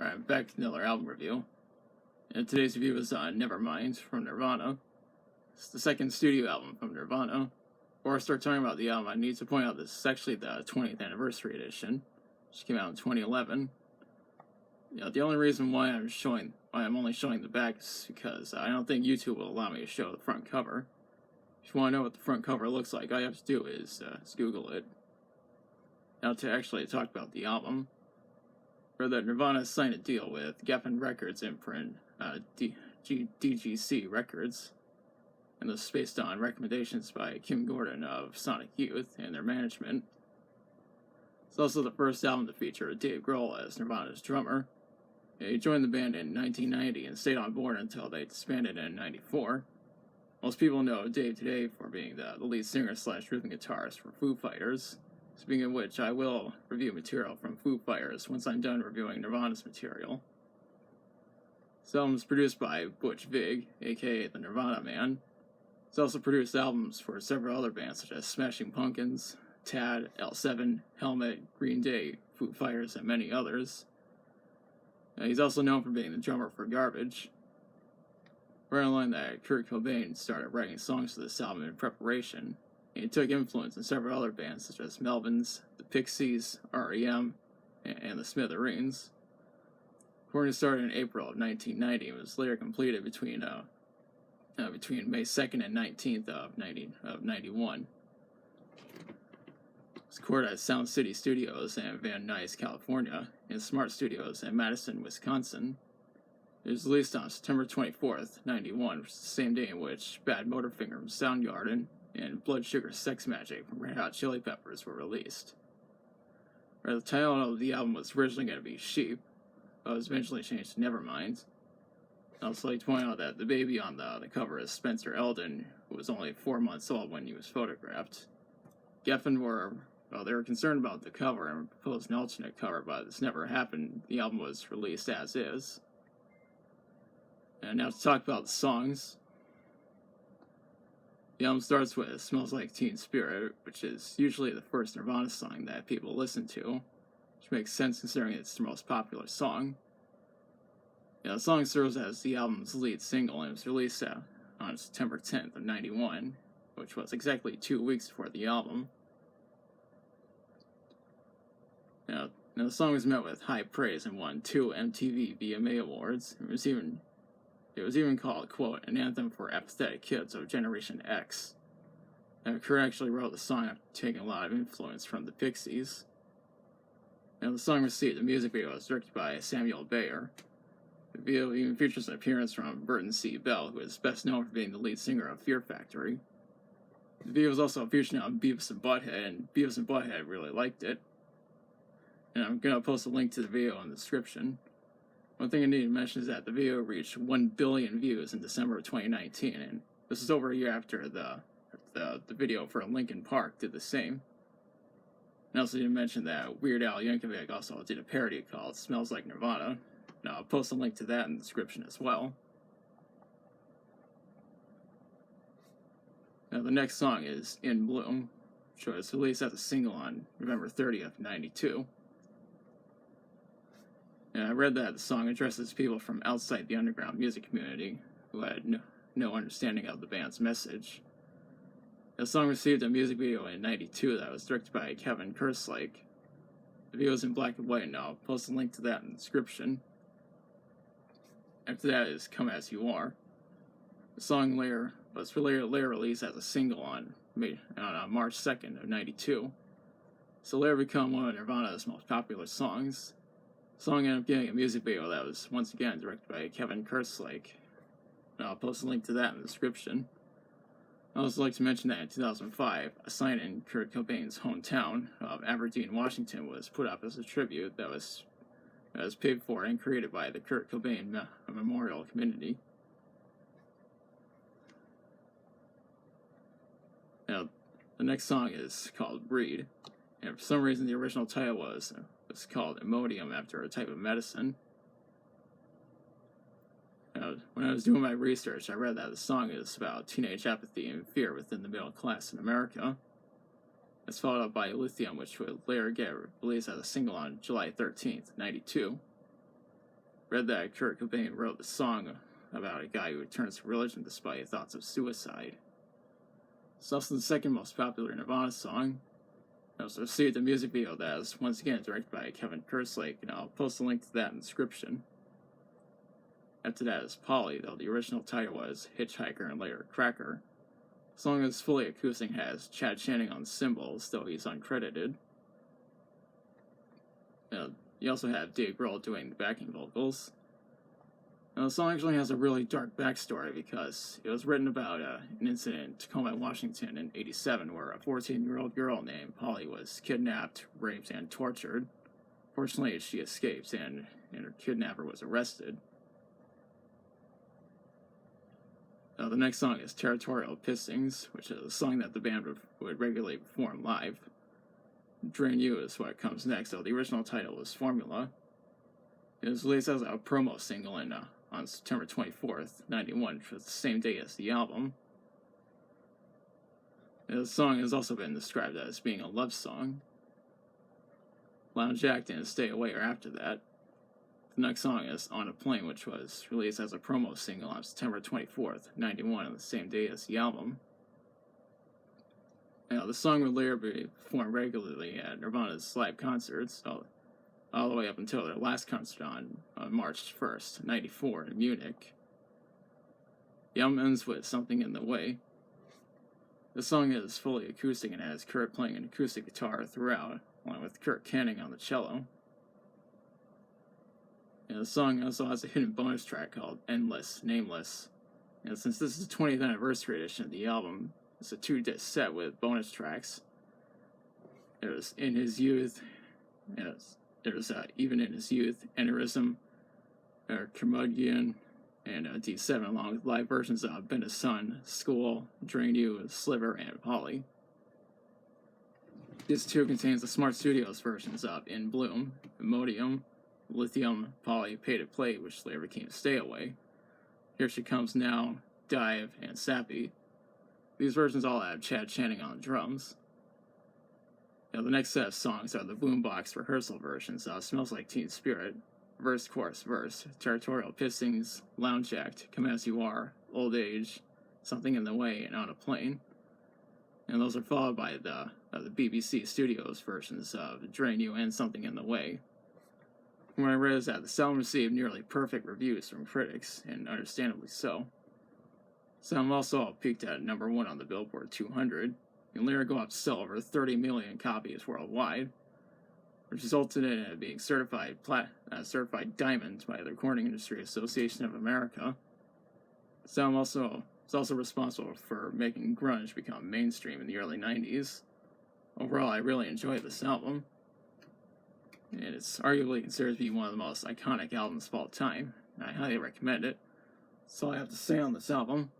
Alright, back to another album review. And today's review is on Nevermind from Nirvana. It's the second studio album from Nirvana. Before I start talking about the album, I need to point out this is actually the 20th anniversary edition, which came out in 2011. The only reason why I'm only showing the back is because I don't think YouTube will allow me to show the front cover. If you want to know what the front cover looks like, all you have to do is Google it. Now to actually talk about the album. That Nirvana signed a deal with Geffen Records imprint, DGC Records, and this is based on recommendations by Kim Gordon of Sonic Youth and their management. It's also the first album to feature Dave Grohl as Nirvana's drummer. He joined the band in 1990 and stayed on board until they disbanded in 1994. Most people know Dave today for being the lead singer / rhythm guitarist for Foo Fighters. Speaking of which, I will review material from Foo Fighters once I'm done reviewing Nirvana's material. This album is produced by Butch Vig, aka the Nirvana Man. He's also produced albums for several other bands such as Smashing Pumpkins, Tad, L7, Helmet, Green Day, Foo Fighters, and many others. He's also known for being the drummer for Garbage. Right on line that Kurt Cobain started writing songs for this album in preparation. He took influence in several other bands such as Melvins, the Pixies, R.E.M., and the Smithereens. Recording started in April of 1990 and was later completed between May 2nd and 19th of 91. It was recorded at Sound City Studios in Van Nuys, California, and Smart Studios in Madison, Wisconsin. It was released on September 24th, 91, which is the same day in which Bad Motorfinger from Soundgarden and Blood Sugar Sex Magic from Red Hot Chili Peppers were released. The title of the album was originally going to be Sheep, but was eventually changed to Nevermind. I'd also like to point out that the baby on the cover is Spencer Eldon, who was only 4 months old when he was photographed. Geffen were concerned about the cover and proposed an alternate cover, but this never happened. The album was released as is. And now to talk about the songs. The album starts with Smells Like Teen Spirit, which is usually the first Nirvana song that people listen to, which makes sense considering it's their most popular song. The song serves as the album's lead single and was released on September 10th of 91, which was exactly 2 weeks before the album. Now the song was met with high praise and won 2 MTV VMA awards. It was even called, quote, an anthem for apathetic kids of Generation X. And Kurt actually wrote the song after taking a lot of influence from the Pixies. Now, the song received a music video that was directed by Samuel Bayer. The video even features an appearance from Burton C. Bell, who is best known for being the lead singer of Fear Factory. The video was also featured on Beavis and Butthead, and Beavis and Butthead really liked it. And I'm going to post a link to the video in the description. One thing I need to mention is that the video reached 1 billion views in December of 2019, and this is over a year after the video for Linkin Park did the same. And I also need to mention that Weird Al Yankovic also did a parody called Smells Like Nirvana. Now I'll post a link to that in the description as well. Now the next song is In Bloom, which was released as a single on November 30th, 92. And I read that the song addresses people from outside the underground music community who had no understanding of the band's message. The song received a music video in 92 that was directed by Kevin Kerslake. The video is in black and white, and I'll post a link to that in the description. After that is Come As You Are. The song was later released as a single on March 2nd of 92. So later become one of Nirvana's most popular songs. The song ended up getting a music video that was once again directed by Kevin Kerslake. And I'll post a link to that in the description. I'd also like to mention that in 2005, a sign in Kurt Cobain's hometown of Aberdeen, Washington was put up as a tribute that was paid for and created by the Kurt Cobain Memorial Committee. Now, the next song is called Breed, and for some reason the original title was called Imodium after a type of medicine. When I was doing my research, I read that the song is about teenage apathy and fear within the middle class in America. It's followed up by Lithium, which would later get released as a single on July 13th, 92. read that Kurt Cobain wrote the song about a guy who turns to religion despite thoughts of suicide. It's also the second most popular Nirvana song. It also received a music video that is once again directed by Kevin Kerslake, and I'll post a link to that in the description. After that is Polly, though the original title was Hitchhiker and later Cracker. The song is fully acoustic and has Chad Channing on cymbals, though he's uncredited. You also have Dave Grohl doing the backing vocals. Now, the song actually has a really dark backstory because it was written about an incident in Tacoma, Washington in '87 where a 14-year-old girl named Polly was kidnapped, raped, and tortured. Fortunately, she escaped and her kidnapper was arrested. Now, the next song is Territorial Pissings, which is a song that the band would regularly perform live. Drain You is what comes next, though the original title was Formula. It was released as a promo single on September 24th, 91, which was the same day as the album. The song has also been described as being a love song. Lounge Act and Stay Away are after that. The next song is On a Plane, which was released as a promo single on September 24th, 91, on the same day as the album. Now, the song would later be performed regularly at Nirvana's live concerts, all the way up until their last concert on March 1st, 94, in Munich. The album ends with Something in the Way. The song is fully acoustic and has Kurt playing an acoustic guitar throughout, along with Kurt Canning on the cello. The song also has a hidden bonus track called Endless, Nameless. And since this is the 20th anniversary edition of the album, it's a 2-disc set with bonus tracks. There's In His Youth, there's Even in His Youth, Aneurysm, Curmudgeon, and D7, along with live versions of Been a Sun, School, Drain You, Sliver, and Polly. Disc 2 contains the Smart Studios versions of In Bloom, Imodium, Lithium, Polly, Pay to Play, which later became Stay Away, Here She Comes Now, Dive, and Sappy. These versions all have Chad Channing on drums. Now, the next set of songs are the boombox rehearsal versions of Smells Like Teen Spirit, Verse, Chorus, Verse, Territorial Pissings, Lounge Act, Come As You Are, Old Age, Something in the Way, and On a Plane. And those are followed by the BBC Studios versions of Drain You and Something in the Way. From what I read is that the album received nearly perfect reviews from critics, and understandably so. The album also peaked at number 1 on the Billboard 200, and later go up to sell over 30 million copies worldwide, which resulted in it being certified diamond by the Recording Industry Association of America. The album is also responsible for making grunge become mainstream in the early 90s. Overall, I really enjoyed this album, and it's arguably considered to be one of the most iconic albums of all time, and I highly recommend it. That's all I have to say on this album.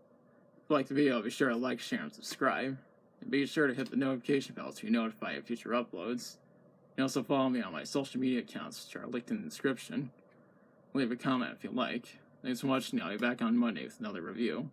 If you like the video, be sure to like, share, and subscribe. And be sure to hit the notification bell to be notified of future uploads. You can also follow me on my social media accounts, which are linked in the description. Leave a comment if you like. Thanks for watching. I'll be back on Monday with another review.